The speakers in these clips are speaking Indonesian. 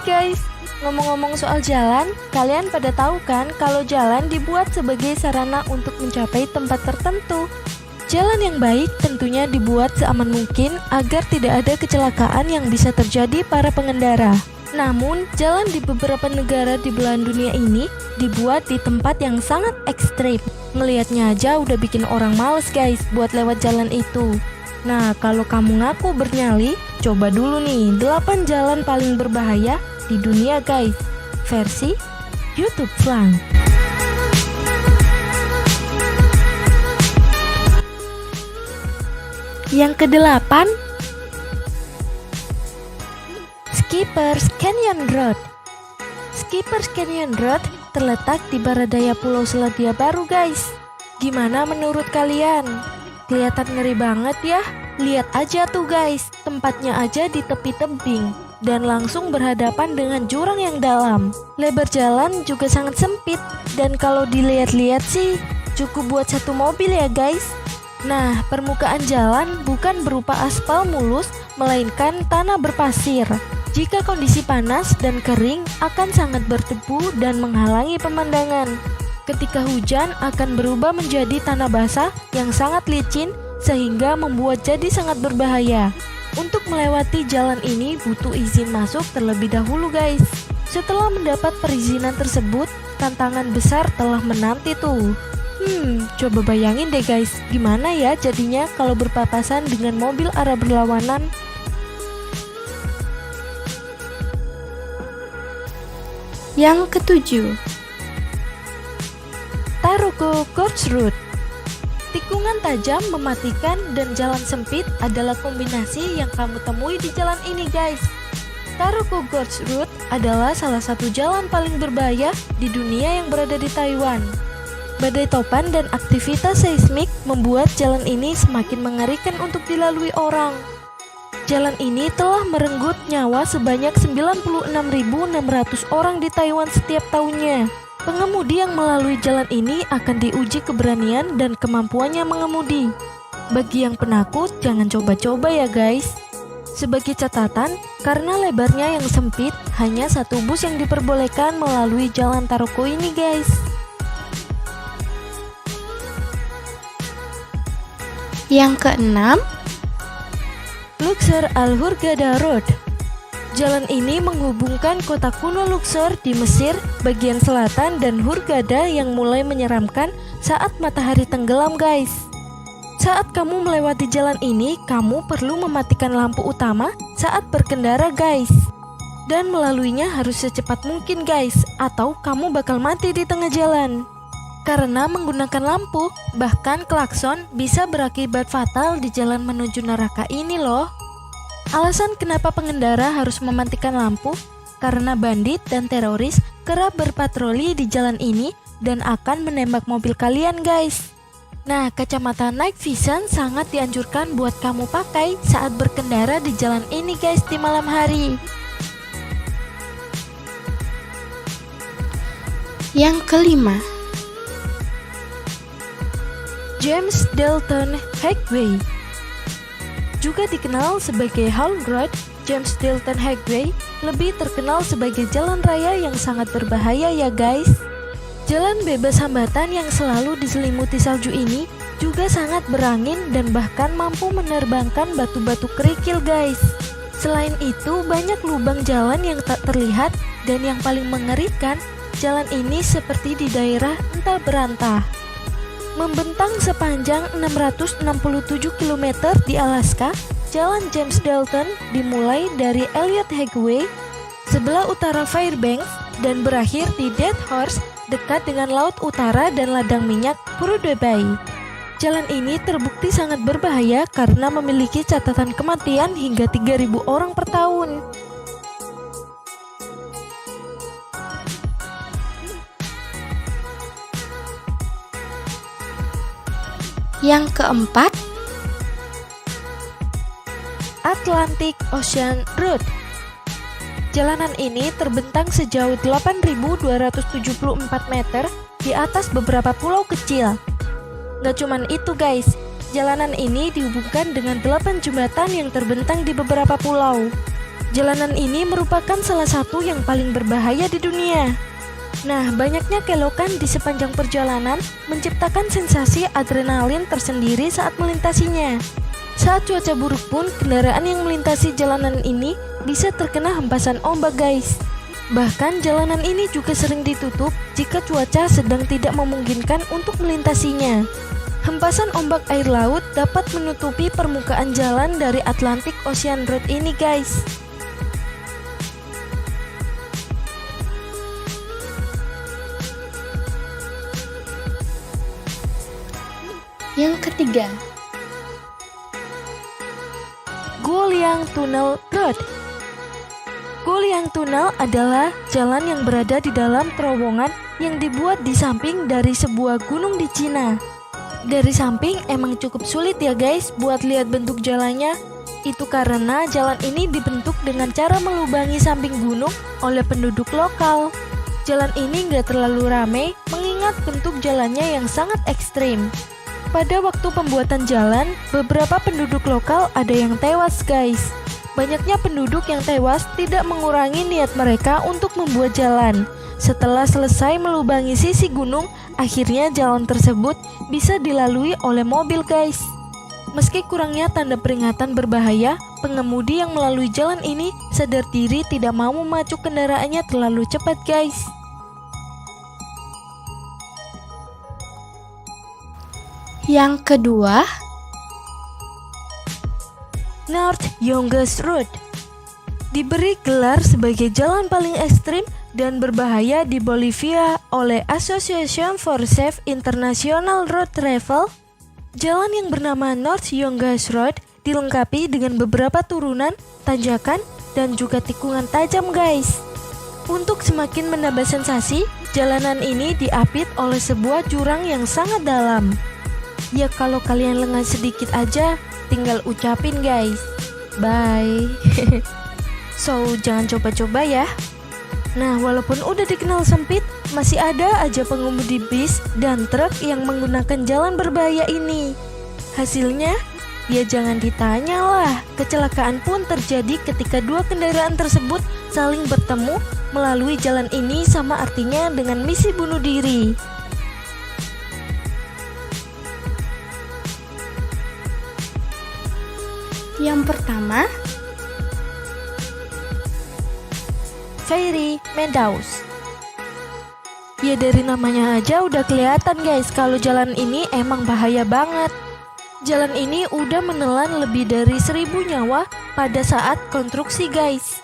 guys, ngomong-ngomong soal jalan, kalian pada tahu kan kalau jalan dibuat sebagai sarana untuk mencapai tempat tertentu. Jalan yang baik tentunya dibuat seaman mungkin agar tidak ada kecelakaan yang bisa terjadi para pengendara. Namun, jalan di beberapa negara di belahan dunia ini dibuat di tempat yang sangat ekstrim. Ngelihatnya aja udah bikin orang males guys buat lewat jalan itu. Nah, kalau kamu ngaku bernyali, coba dulu nih 8 jalan paling berbahaya di dunia guys, versi YouTube Slang. Yang ke-8, Skippers Canyon Road. Skippers Canyon Road terletak di barat daya Pulau Selandia Baru guys. Gimana menurut kalian? Kelihatan ngeri banget ya? Lihat aja tuh guys, tempatnya aja di tepi tebing dan langsung berhadapan dengan jurang yang dalam. Lebar jalan juga sangat sempit dan kalau dilihat-lihat sih cukup buat satu mobil ya guys. Nah, permukaan jalan bukan berupa aspal mulus, melainkan tanah berpasir. Jika kondisi panas dan kering akan sangat berdebu dan menghalangi pemandangan. Ketika hujan akan berubah menjadi tanah basah yang sangat licin sehingga membuat jadi sangat berbahaya. Untuk melewati jalan ini butuh izin masuk terlebih dahulu guys. Setelah mendapat perizinan tersebut, tantangan besar telah menanti tuh. Coba bayangin deh guys, gimana ya jadinya kalau berpapasan dengan mobil arah berlawanan. Yang ke-7, Taroko Gorge Road. Tikungan tajam, mematikan, dan jalan sempit adalah kombinasi yang kamu temui di jalan ini guys. Taroko Gorge Road adalah salah satu jalan paling berbahaya di dunia yang berada di Taiwan. Badai topan dan aktivitas seismik membuat jalan ini semakin mengerikan untuk dilalui orang. Jalan ini telah merenggut nyawa sebanyak 96.600 orang di Taiwan setiap tahunnya. Pengemudi yang melalui jalan ini akan diuji keberanian dan kemampuannya mengemudi. Bagi yang penakut, jangan coba-coba ya guys. Sebagai catatan, karena lebarnya yang sempit, hanya satu bus yang diperbolehkan melalui jalan Taroko ini guys. Yang ke-6, Luxor Al Hurghada Road. Jalan ini menghubungkan kota kuno Luxor di Mesir bagian selatan dan Hurghada yang mulai menyeramkan saat matahari tenggelam guys. Saat kamu melewati jalan ini, kamu perlu mematikan lampu utama saat berkendara guys. Dan melaluinya harus secepat mungkin guys, atau kamu bakal mati di tengah jalan. Karena menggunakan lampu, bahkan klakson bisa berakibat fatal di jalan menuju neraka ini loh. Alasan kenapa pengendara harus mematikan lampu? Karena bandit dan teroris kerap berpatroli di jalan ini dan akan menembak mobil kalian guys. Nah, kacamata night vision sangat dianjurkan buat kamu pakai saat berkendara di jalan ini guys di malam hari. Yang ke-5, James Dalton Highway. Juga dikenal sebagai Haul Road, James Dalton Highway lebih terkenal sebagai jalan raya yang sangat berbahaya ya guys. Jalan bebas hambatan yang selalu diselimuti salju ini juga sangat berangin dan bahkan mampu menerbangkan batu-batu kerikil guys. Selain itu, banyak lubang jalan yang tak terlihat dan yang paling mengerikan, jalan ini seperti di daerah entah berantah. Membentang sepanjang 667 km di Alaska, Jalan James Dalton dimulai dari Elliott Highway sebelah utara Fairbanks dan berakhir di Dead Horse dekat dengan Laut Utara dan ladang minyak Prudhoe Bay. Jalan ini terbukti sangat berbahaya karena memiliki catatan kematian hingga 3.000 orang per tahun. Yang ke-4, Atlantic Ocean Road. Jalanan ini terbentang sejauh 8.274 meter di atas beberapa pulau kecil. Gak cuman itu guys, jalanan ini dihubungkan dengan 8 jembatan yang terbentang di beberapa pulau. Jalanan ini merupakan salah satu yang paling berbahaya di dunia. Nah, banyaknya kelokan di sepanjang perjalanan menciptakan sensasi adrenalin tersendiri saat melintasinya. Saat cuaca buruk pun, kendaraan yang melintasi jalanan ini bisa terkena hempasan ombak guys. Bahkan jalanan ini juga sering ditutup jika cuaca sedang tidak memungkinkan untuk melintasinya. Hempasan ombak air laut dapat menutupi permukaan jalan dari Atlantic Ocean Road ini guys. Yang ketiga, Guoliang Tunnel Road. Guoliang Tunnel adalah jalan yang berada di dalam terowongan yang dibuat di samping dari sebuah gunung di Cina. Dari samping emang cukup sulit ya guys buat lihat bentuk jalannya. Itu karena jalan ini dibentuk dengan cara melubangi samping gunung oleh penduduk lokal. Jalan ini nggak terlalu ramai mengingat bentuk jalannya yang sangat ekstrim. Pada waktu pembuatan jalan, beberapa penduduk lokal ada yang tewas guys. Banyaknya penduduk yang tewas tidak mengurangi niat mereka untuk membuat jalan. Setelah selesai melubangi sisi gunung, akhirnya jalan tersebut bisa dilalui oleh mobil guys. Meski kurangnya tanda peringatan berbahaya, pengemudi yang melalui jalan ini sadar diri tidak mau memacu kendaraannya terlalu cepat guys. yang kedua, North Yonges Road diberi gelar sebagai jalan paling ekstrim dan berbahaya di Bolivia oleh Association for Safe International Road Travel. Jalan yang bernama North Yonges Road dilengkapi dengan beberapa turunan, tanjakan, dan juga tikungan tajam guys. Untuk semakin menambah sensasi, jalanan ini diapit oleh sebuah jurang yang sangat dalam. Ya kalau kalian lengah sedikit aja, tinggal ucapin guys, bye. So jangan coba-coba ya. Nah, walaupun udah dikenal sempit, masih ada aja pengemudi bis dan truk yang menggunakan jalan berbahaya ini. Hasilnya, ya jangan ditanya lah, kecelakaan pun terjadi ketika dua kendaraan tersebut saling bertemu melalui jalan ini, sama artinya dengan misi bunuh diri. Yang pertama, Fairy Meadows. Ya dari namanya aja udah kelihatan guys kalau jalan ini emang bahaya banget. Jalan ini udah menelan lebih dari 1000 nyawa pada saat konstruksi guys.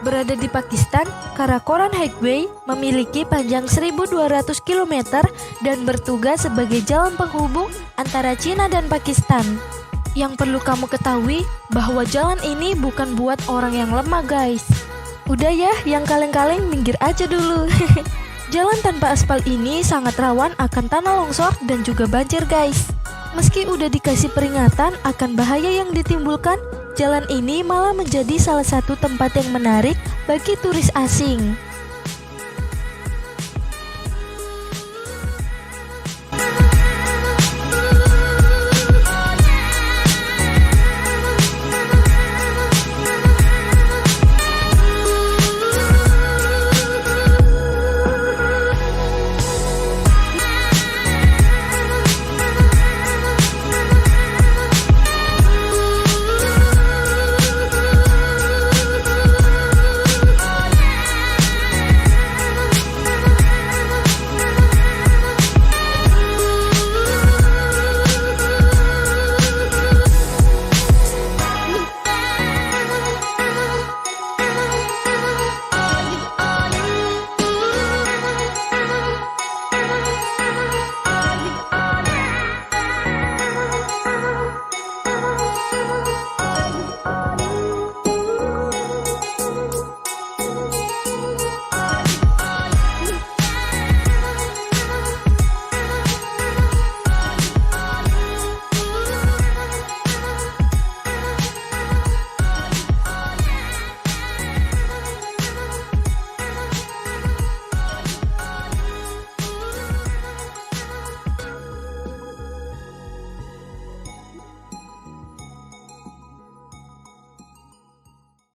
Berada di Pakistan, Karakoram Highway memiliki panjang 1200 km dan bertugas sebagai jalan penghubung antara Cina dan Pakistan. Yang perlu kamu ketahui bahwa jalan ini bukan buat orang yang lemah guys. Udah ya, yang kaleng-kaleng minggir aja dulu. Jalan tanpa aspal ini sangat rawan akan tanah longsor dan juga banjir guys. Meski udah dikasih peringatan akan bahaya yang ditimbulkan, jalan ini malah menjadi salah satu tempat yang menarik bagi turis asing.